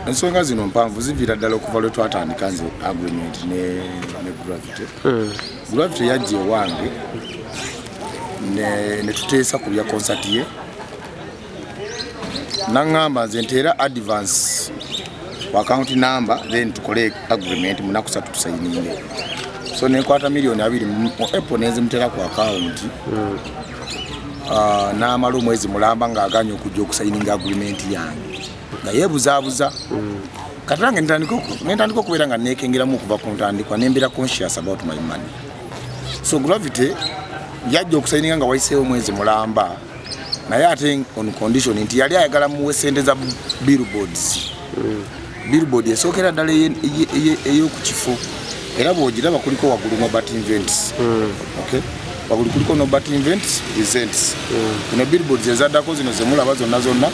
ensonga zino mpanvu zivira ddala okuva lwe twatandika nze agreement ne gravity. Gravity yajja ewange ne tuteesa ku bya concert ye naŋŋamba nze nteera advance account number then tukole agreement munaku 3 tusayininge. So nenkwata milioni 2 mu Apple nenzimutera ku account n'amala omwezi mulamba ng'aganya okujja okusayininga agreement yange nga yeebuzaabuza. Kati nange nentandika okubeera nga neekengeramu okuva ku ntandikwa nembeera conscious about my money. So Gravity yajja okusayininga nga wayiseewo omwezi mulamba naye ate on condition nti yali ayagala muwe sente za billboards. Billboard esookera ddala ey'oku kifo era bw'ogiraba kuliko waggulu Norbat events. Okay? Waggulu kuliko Norbat events presents. Zino billboards ezaddako zino ze mulaba zonna zonna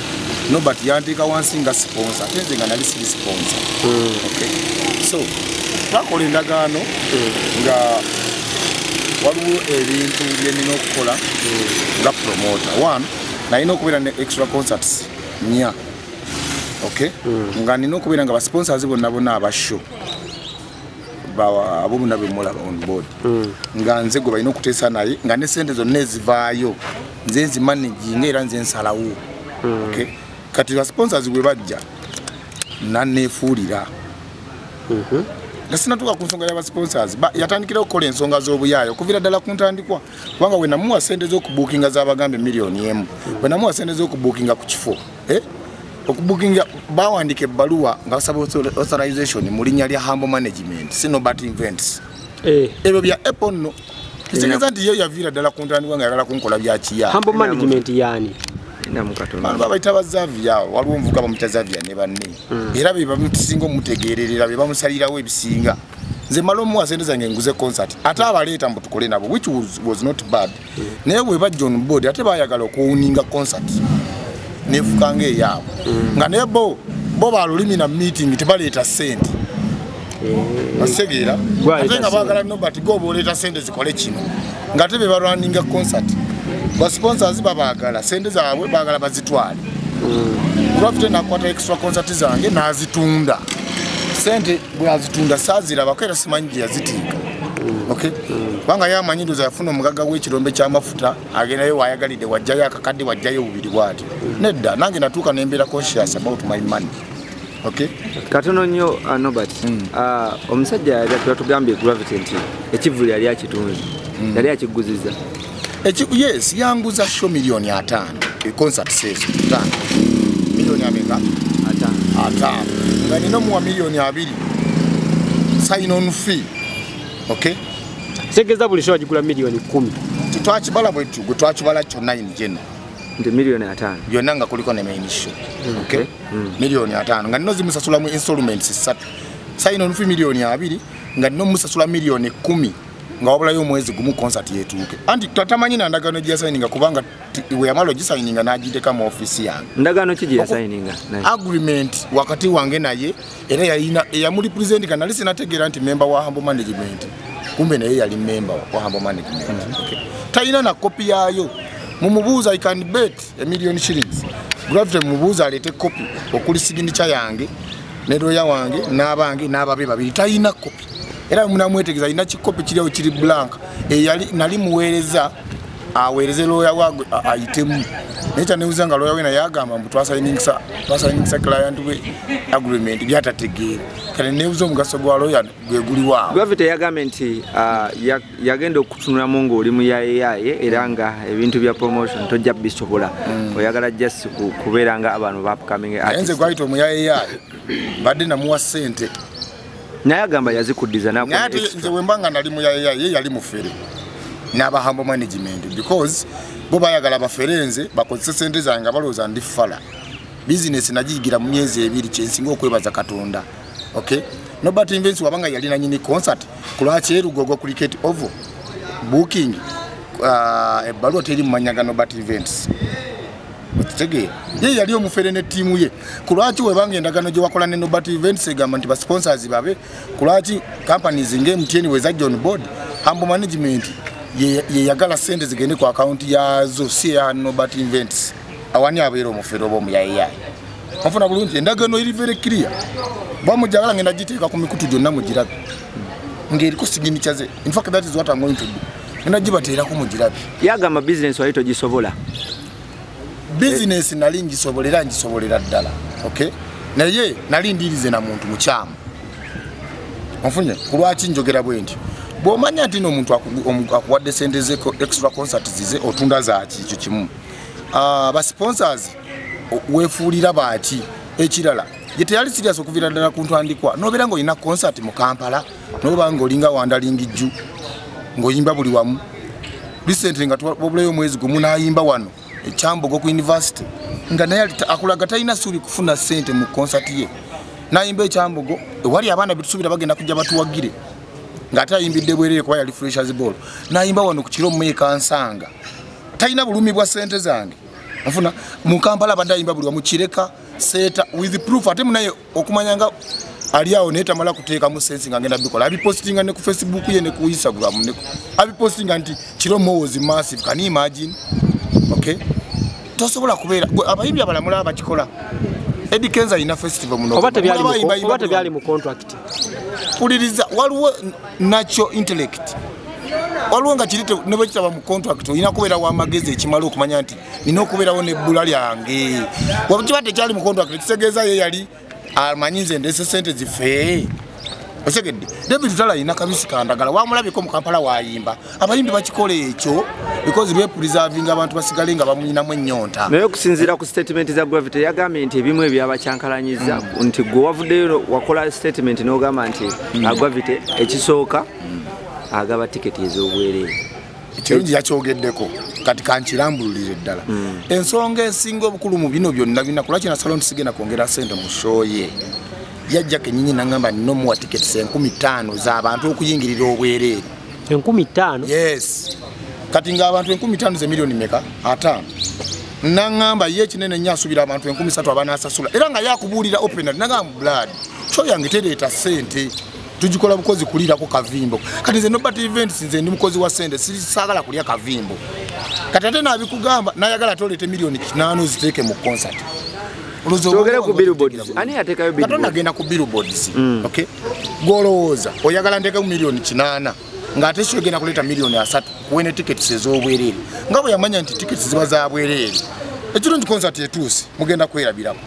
Norbat yanteeka wansi nga sponsor ate nze nga nali siri sponsor. Okay? So twakola endagaano nga waliwo ebintu bye nina okukola nga promoter. One, nalina okubeera ne extra concerts 4. Okay? Nga nina okubeera nga basponsors bonna aba show abo bonna be mulaba on board. Nga nze gwe balina okuteesa naye nga ne sente zonna ezivaayo nze nzimanaginga era nze nsalawo. Okay? Kati basponsors bwe bajja nanneefuulira. Nga sinatuuka ku nsonga y'abasponsors yatandikira okukola ensonga z'obuyaayo okuviira ddala ku ntandikwa kubanga we namuwa sente z'okubuukinga z'abagambe milioni 1 we namuwa sente z'okubuukinga ku kifo okubuukinga bawandiika ebbaluwa nga basaba authorization mu linnya lya Humble Management si Norbat Events. Ebyo bya Apple nno kitegeeza nti yo yaviira ddala ku ntandikwa nga yagala kunkola bya kiya. Humble Management yaani babayita bazavya waliwo omuvuka bamuyita zavya ne banne era be bamusinga omutegeererera be bamusalirawo ebisinga. Nze malo omuwa sente zange nguze concert ate abaleeta mbu tukole nabo which was not bad. Naye bwe bajja on board ate bayagala okuwuninga concert nefukanga eyaabo nga naye bo balulimi na meeting tebaleeta sente. Basegeera ate nga baagala Norbat go booleeta sente zikole kino nga ate be balwaninga concert basponsors babaagala sente zaabwe baagala bazitwale. Gravity nakwata extra concert zange nazitunda sente bwe azitunda saazirabako era simanyi gye yazitiika. Okay? Kubanga yamanyiduza yafuna omugaga w'ekirombe ky'amafuta agendayo wayagalidde wajjayo akakadde wajjayo bubiri bwati. Nedda nange natuuka nembeera conscious about my money. Okay? Katono nnyo Norbat. Omusajja yatugambye Gravity nti Ekivulu yali akitunze yali akiguziza. Yes, yanguza show milioni 5 concert says 5 milioni ameka 5 nga nino muwa milioni 2 sign on fee. Okay? Segeza buli show agigula milioni 10. Twakibala bwetu gwe twakibala kyonna jeno nti milioni 5 byonna nga kuliko ne main show. Okay? Milioni 5 nga nino zimusasula mu installments 3 sign on fee milioni 2 nga nino musasula milioni 10 nga wabulayo omwezi gumu concert yetuuke. Anti tatamanyi na ndagaano gye yasayininga kubanga we yamala ogisayininga n'agiteeka mu office yange. Ndagaano ki gye yasayininga? Agreement wakati wange naye era yalina eyamurepresentinga nali sinategeera nti member wa Humble Management kumbe naye yali member wa Humble Management. Okay. Talina na kopi yaayo mumubuuza I can bet $1 million. Gravity mumubuuza aleete kopi okuli signature yange ne lawyer wange n'abange n'ababe babiri talina kopi. Era munamwetegeza alina kikopi kiriwo kiri blank eyali nali muweereza aweereze lawyer wagwe ayitemu naye newuza nga lawyer we naye yagamba mbu twasayiningisa client we agreement byatategeera kale newuza omugaso gwa lawyer gwe guli waawo. Gravity yagambye nti yagenda okutunulamu ng'oli mu yayeyaye era nga ebintu bya promotion tojja bisobola oyagala just kubeera nga abantu ba upcoming artists. Nze gwayita omuyayeyaye badde namuwa sente naye agamba yazikuddiza nate nze wembanga nali muyaya ye yali mufere n'aba Humble Management because bo bayagala baferenze bakozese sente zange balooza ndi fala business nagigira mu myezi 2 kyensinga okwebaza Katonda. Okay? Norbat Events wabanga yali na nyini concert kulwaki erugogo cricket oval booking ebbaluwa teri mu manyaga Norbat Events. Tege ye yali omufere ne timu ye kulwaki webanga endagano gye wakola ne Norbat Events egamba nti ba sponsors babe kulwaki companies nge MTN weza John Board Humble Management ye yagala sente zigende ku account yazo si ya Norbat Events awani abeera omufere obo mu yaye. Afuna bulungi endagano iri very clear. Bamujagala ngenda giteeka ku mikutu gyonna mugirabe. Ngeri ko signature ze. In fact that is what I'm going to do. Ngenda gibateera ku mugirabe. Yagamba business walito gisobola. Business nali ngisobolera ddala. Okay? Naye nali ndirize na muntu mukyamu. Onfunye kulwaki njogera bwenti. Bw'omanya ati n'omuntu akuwadde sente ze extra concert zize otunda zaaki ekyo kimu. Ba sponsors wefuulira baaki ekirala. Ye teyali serious okuvira ddala ku ntandikwa. Nobeera ng'olina concert mu Kampala, noba ng'olinga Wandalingijju, ng'oyimba buli wamu. Recently nga twabulayo omwezi gumu n'ayimba wano Ekyambogo ku university. Nga naye akulaga talina suuli kufuna sente mu concert ye. N'ayimba Ekyambogo, wali abaana betusuubira bagenda kujja batuwagire. Ng'ate ayimbidde bwerere kuba yali Freshers Ball. N'ayimba wano ku kiro mmeka Nsanga. Talina bulumi bwa sente zange. Nfuna mu Kampala abadde ayimba buli wamu Kireka seta with proof ate munaye okumanyanga ali awo netamala kuteeka mu sensi nga ngenda bikola abipostinga ne ku Facebook ye ne ku Instagram ne abipostinga nti Kiromo was massive, can you imagine? Okay, tosobola kubeera abayimbi abalamula abakikola Eddie Kenza ina festival muno obate byali mu contract puliriza waliwo natural intellect waliwo nga kirite ne bwe kitaba mu contract ina kubeera wa magezi ekimala okumanya nti nina okubeerawo ne bbula lyange wabukibate kyali mu contract kitegeeza ye yali amanyize ndese sente zife osegedde David Tala ina kabisi kandagala wamulabiko mu Kampala wayimba abayimbi bakikole ekyo because be preserving abantu basigale nga bamunyinamu ennyonta naye okusinziira ku statement za Gravity yagambye nti ebimu ebyabakyankalanyiza nti gwe wavuddeyo wakola statement n'ogamba nti Gravity ekisooka agaba tiketi ez'obwerere ekirungi yakyogeddeko kati kankirambululire ddala ensonga esinga obukulu mu bino byonna bina kulaki na salon sigenda kwongera sente mu show ye yajja kenyinyi nangamba nino muwa tiketi 15,000 z'abantu okuyingirira obwerere 15,000 yes kati nga abantu 15,000 ze milioni meka 5 nangamba ye kinene nnyo asubira abantu 13,000 abanasasula era nga yakubuulira open nagamba blood show yange tereeta sente tujikola bukozi kulira ko kavimbo kati ze Norbat events nze ndi mukozi wa sente sisagala kulya kavimbo kati ate nabikugamba nayagala tolete milioni 8 ziteke mu concert Togere ku billboards ani atekayo billboards katonda genda ku billboards okay golowooza oyagala ndeke mu milioni 8 ngate sho genda kuleta milioni 3 kuwene tickets ez'obwerere ngabo yamanya nti tickets ziba za bwerere ekiro ndi concert etuuse mugenda kwerabirako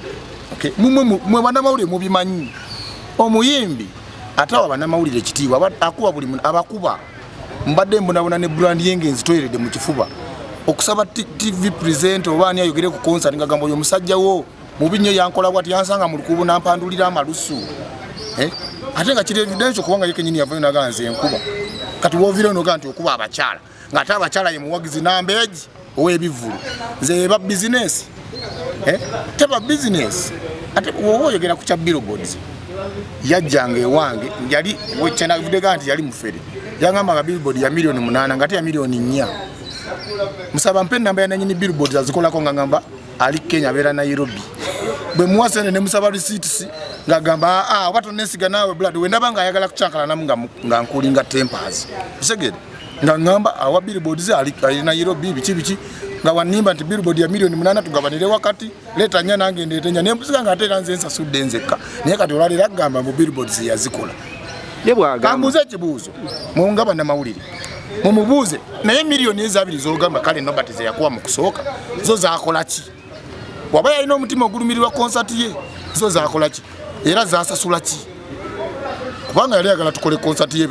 okay mwe bana mawulire mubimanyi omuyimbi atawa bana mawulire kitiibwa akuba buli abakuba mbadde mbonabona ne brand yengenzi toyerede mu kifuba okusaba TV present obani ayogere ku concert ngagamba oyo musajja wo Bibinyo yankola bwati yansanga mu lukubu nampandulira amalusu ate nga kiri evidence kubanga yeke nyini yavayo naganze enkuba kati wovire no ganti okuba abakyala ngata abakyala ye muwagizi nambeji ow'ebivulu nze ba business teba business ate wowo yogera ku kya billboards yajjange wange yali wechana video ganti yali mufere yangamba nga billboard ya milioni 8 ngati ya milioni 4 musaba mpe namba ya nanyini billboards azikola ko ngamba ali Kenya bera Nairobi bwe muwasene ne musaba receipts ngagamba wato nesiga nawe blood wenda banga ayagala kuchankala namu nga nkulinga tempers usegede ngamba awa billboards ali Nairobi bichi nga wanimba nti billboard ya milioni 8 tugabanire wakati leta nya nange ndetenya ne mpusika nga atera nzensa sudde nzeka naye kati olalira gamba mu billboards yazikola yebwaga kambuze kibuzo mungaba na mawulire mumubuze naye milioni ezabiri zogamba kale Norbat ze yakuwa mu kusooka zo zakola ki waba yalina omutima ogulumirirwa concert ye zo zakola ki era zasasula ki kubanga yali ayagala tukole concert ye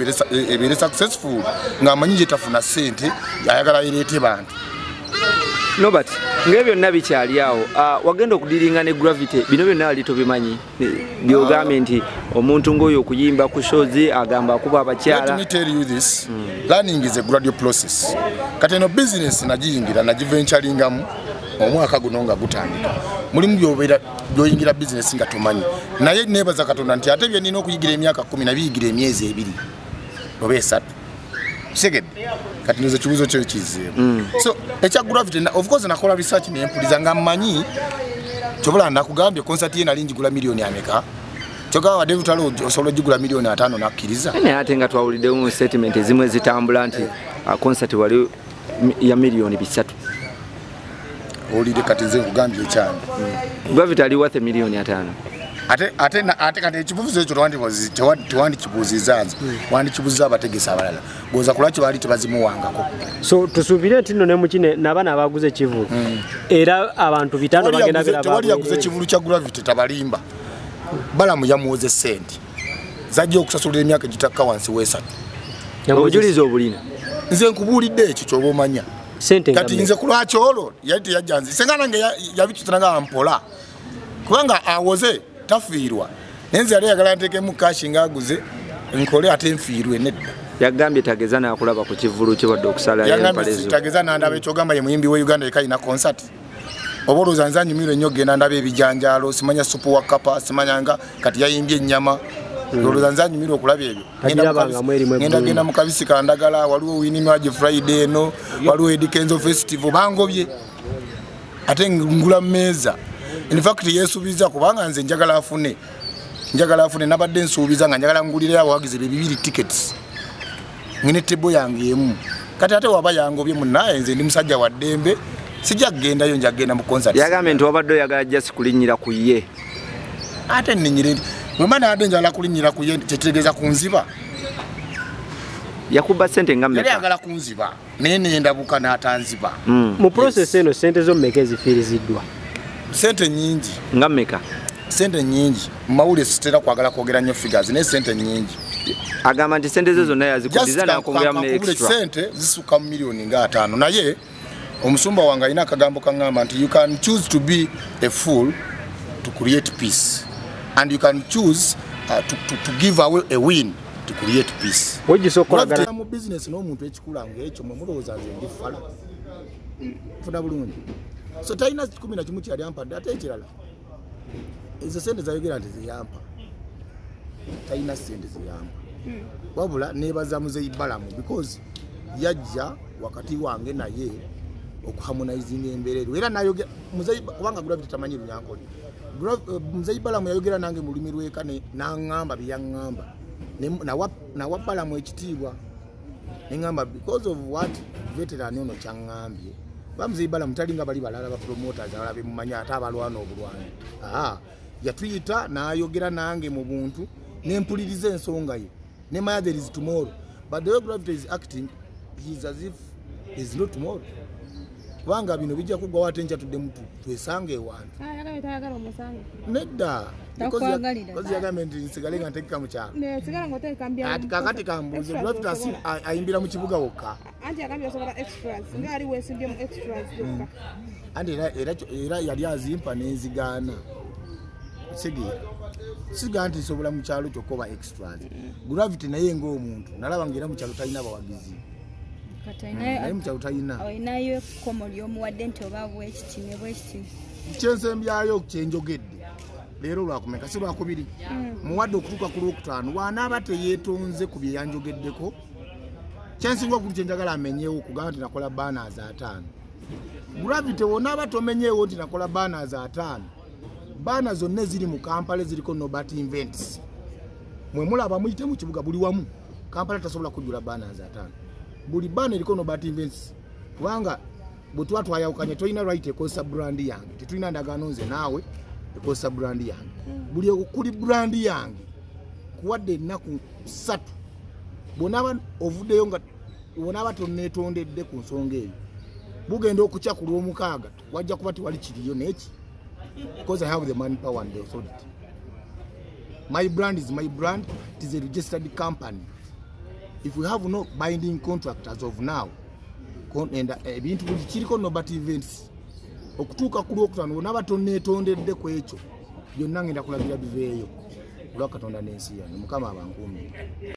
ebere successful nga amanyi tafuna sente ayagala ireete bantu Norbat ngebyo nabi kyali awo wagenda okudiringa ne Gravity bino byonna ali tobimanyi byogambe nti omuntu ngoyo okuyimba ku shows agamba akuba abakyala. Let me tell you this, learning is a gradual process. Kati no business najiyingira najiventuringamu omwaka guno nga gutandika mulimu byobera byoyingira business nga tumanyi naye nebaza Katonda nti ate bye nina okuyigira emyaka 10 nabiyigira emyezi 2 oba 3 seged kati nizo kibuzo kyo kizibu so echa Gravity of course nakola research ne empuliza nga mmanyi chobola ndakugambye concert ye nalingi gula milioni ameka choka wa David Talo osolo jigula milioni 5 nakiriza ene ate nga twawulide mu statement ezimwe zitambula nti concert wali ya milioni 3 olide kati nze nkugambye ekyange Gravity ali worth $1,500,000 ate kati ekibuuzo ekyo tewandikibuuziza nze wandikibuuziza abategesi abalala goza kulwaki baali tebazimuwangako so tusuubire nti nno ne mukine n'abaana abaguze Ekivulu era abantu 5 bagenda tewali yaguze Ekivulu kya Gravity tabalimba balamu yamuwoze sente zajja okusasulira emyaka egitakka wansi w'esatu obujulizi obulina nze nkubuulidde ekyo ky'oba omanya sente kati nze kulwaki olwo yali teyajja nze senga nange yabitutananga mpola kubanga awoze tafiirwa nenze yali yagala nteekemu kashi ng'aguze nkole ate nfiirwe nedda yagambye tageza n'akulaba ku Kivulu kiwadde okusala yagambye tageza n'andaba ekyogamba ye muyimbi we Uganda yekayina concert oba olowooza nze anyumirwa ennyo genda ndaba ebijanjaalo simanya supu wa kapa simanyanga kati yayimbye ennyama olowooza nze anyumirwa okulaba ebyo ngenda mu kabisi kandagala waliwo Winimage Friday eno waliwo Edikenzo Festival bangobye ate ngula mmeeza in fact yesuubiza kubanga nze njagala afune nabadde nsuubiza nga njagala ngulire abawagizi bibiri tickets ngine tebo yange yemu kati ate waba yangobye munnaye nze ndi musajja wa ddembe sijja kugendayo njagenda mu concert yagambe nti wabadde oyagala just kulinnyira ku ye ate nninyire mwemana adde njagala kulinnyira ku ye kyetegeeza kunziba yakuba sente nga mmeka yagala kunziba naye nendabuka n'atanziba mu process eno sente zo mmeka ezifiiriziddwa sente nyingi nga mmeka sente nyingi mawule sitera kwagala kwogera nnyo figures naye sente nyingi agamba nti sente ze zonna yazikubiza n'akwongeramu ne extra sente zisuka mu miliyoni nga 5 naye omusumba wange alina akagambo kaŋŋamba nti you can choose to be a fool to create peace and you can choose to give away a win to create peace wegisokolagala mu business n'omuntu ekikula ng'ekyo mwe mulowooza nze ndifala funa bulungi so talina 11 kyali ampadde ate ekirala ezo sente zayogera nti ziyampa talina sente ziyampa wabula nebaza muzeyi balamu because yajja wakati wange naye okuharmonizing embeerero era nayogera muzeyi kubanga Gravity tamanyi Lunyankole muzeyi balamu yayogera nange mu lulimi lw'eka n'aŋŋamba bye yaŋŋamba nawa balamu ekitiibwa neŋŋamba because of what veteran ono kyaŋŋambye bamuzeyi balamu talinga bali balala ba promoters abalala bemumanya ate abalwana obulwanyi yatuyita n'ayogera nange mu buntu nempuliriza ensonga ye ne maya there is tomorrow but the way Gravity is acting he is as if there is no tomorrow kubanga bino bijja kugwa wate njatudde mutu twesange ewantu nedda because yagambe nti nsigale nga ntekeka mu kyalo ati kakati kambuuze Gravity ayimbira mu kibuga wokka anti era yali azimpa n'enzigaana siga nti nsobola mu kyalo kyokka oba extras Gravity naye ng'omuntu nalaba ng'era mu kyalo talina bawagizi naye mu kyalo talina olinayo ekkomo ly'omuwadde nti oba bwekitime kyensembyayo kyenjogedde leero lwakumeka si lwakubiri muwadde okutuuka ku lwokutaano wanaaba teyeetonze ku bye yanjogeddeko kyensinga okuli kyenjagala amenyeewo kugamba nti nakola banners 5 Gravity wonaaba tomenyeewo nti nakola banners 5 bana zonna ziri mu Kampala ziriko Norbat events mwe mulaba muyite mu kibuga buli wamu Kampala tasobola kujula banners 5 buli bana eriko Norbat events kubanga butwa twayawukanye toyina right ekosa brand yange tetulina ndagaano nze naawe ekosa brand yange buli okuli brand yange kuwadde ennaku 3 bonaba ovuddeyo nga bonaba tonneetondedde ku nsonga eyo bugenda okukya ku lw'omukaaga wajja kuba tewali kiriyo neki because I have the manpower and the authority. My brand is my brand. It is a registered company. If we have no binding contract as of now, and ebintu buli kiriko Norbat events okutuuka ku lwokutaano wonna tonneetondedde ku ekyo byonna ngenda kulabira biveeyo olwa Katonda n'ensi yange Mukama abankuumire.